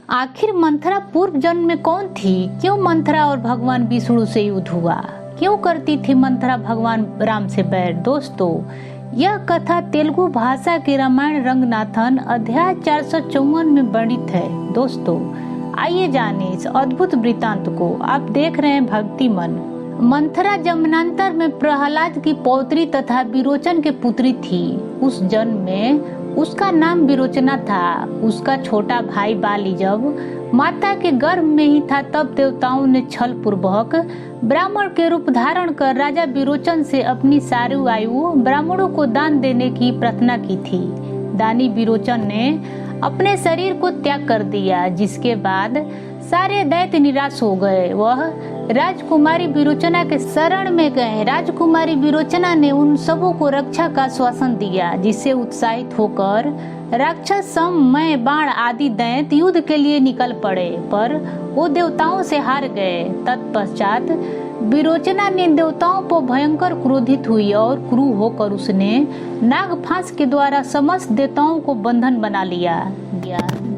आखिर मंथरा पूर्व जन्म में कौन थी? क्यों मंथरा और भगवान विष्णु से युद्ध हुआ? क्यों करती थी मंथरा भगवान राम से बैर? दोस्तों, यह कथा तेलुगु भाषा के रामायण रंगनाथन अध्याय 454 में वर्णित है। दोस्तों, आइए जाने इस अद्भुत वृतांत को। आप देख रहे हैं भक्ति मन। मंथरा जन्मांतर में प्रहलाद की पौत्री तथा विरोचन के पुत्री थी। उस जन्म में उसका नाम विरोचना था। उसका छोटा भाई बाली जब माता के गर्भ में ही था, तब देवताओं ने छल पूर्वक ब्राह्मण के रूप धारण कर राजा विरोचन से अपनी सारी आयु ब्राह्मणों को दान देने की प्रार्थना की थी। दानी विरोचन ने अपने शरीर को त्याग कर दिया, जिसके बाद सारे दैत्य निराश हो गए। वह राजकुमारी विरोचना के शरण में गए। राजकुमारी विरोचना ने उन सबों को रक्षा का आश्वासन दिया, जिससे उत्साहित होकर राक्षस समय बाण आदि दैत्य युद्ध के लिए निकल पड़े, पर वो देवताओं से हार गए। तत्पश्चात विरोचना ने देवताओं पर भयंकर क्रोधित हुई और क्रूर होकर उसने नागफांस के द्वारा समस्त देवताओं को बंधन बना लिया।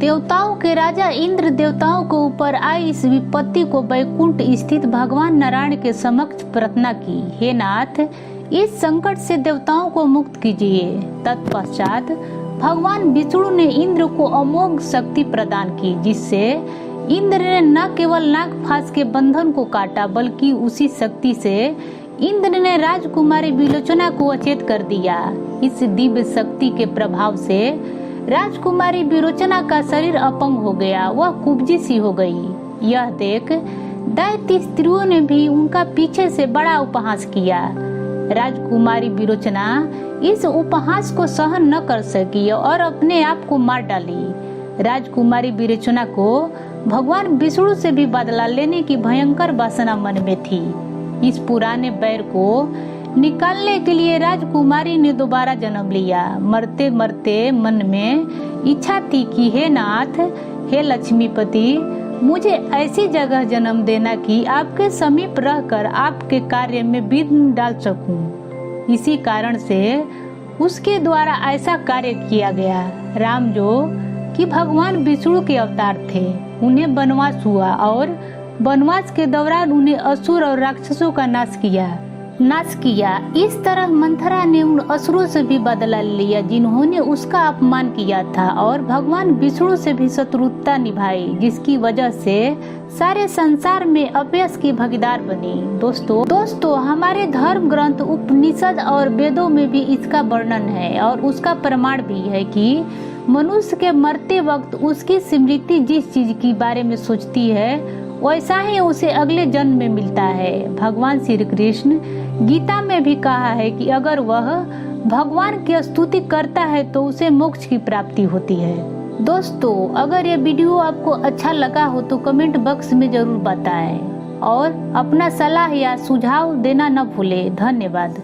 देवताओं के राजा इंद्र देवताओं के ऊपर आई इस विपत्ति को वैकुंठ स्थित भगवान नारायण के समक्ष प्रार्थना की, हे नाथ, इस संकट से देवताओं को मुक्त कीजिए। तत्पश्चात भगवान विष्णु ने इंद्र को अमोघ शक्ति प्रदान की, जिससे इंद्र ने न केवल नागफांस के बंधन को काटा, बल्कि उसी शक्ति से इंद्र ने राजकुमारी विलोचना को अचेत कर दिया। इस दिव्य शक्ति के प्रभाव से राजकुमारी विरोचना का शरीर अपंग हो गया। वह कुब्जी सी हो गई। यह देख दैत्य स्त्रियों ने भी उनका पीछे से बड़ा उपहास किया। राजकुमारी विरोचना इस उपहास को सहन न कर सकी और अपने आप को मार डाली। राजकुमारी विरोचना को भगवान विष्णु से भी बदला लेने की भयंकर वासना मन में थी। इस पुराने बैर को निकालने के लिए राजकुमारी ने दोबारा जन्म लिया। मरते मरते मन में इच्छा थी कि हे नाथ, हे लक्ष्मीपति, मुझे ऐसी जगह जन्म देना कि आपके समीप रहकर आपके कार्य में विघ्न डाल सकूं। इसी कारण से उसके द्वारा ऐसा कार्य किया गया। राम जो कि भगवान विष्णु के अवतार थे, उन्हें वनवास हुआ और वनवास के दौरान उन्हें असुर और राक्षसों का नाश किया। इस तरह मंथरा ने उन असुरों से भी बदला लिया जिन्होंने उसका अपमान किया था, और भगवान विष्णु से भी शत्रुता निभाई, जिसकी वजह से सारे संसार में अपयश की भागीदार बनी। दोस्तों, हमारे धर्म ग्रंथ उपनिषद और वेदों में भी इसका वर्णन है, और उसका प्रमाण भी है कि मनुष्य के मरते वक्त उसकी स्मृति जिस चीज के बारे में सोचती है, वैसा ही उसे अगले जन्म में मिलता है। भगवान श्री कृष्ण गीता में भी कहा है कि अगर वह भगवान की स्तुति करता है तो उसे मोक्ष की प्राप्ति होती है। दोस्तों, अगर यह वीडियो आपको अच्छा लगा हो तो कमेंट बॉक्स में जरूर बताएं और अपना सलाह या सुझाव देना न भूलें। धन्यवाद।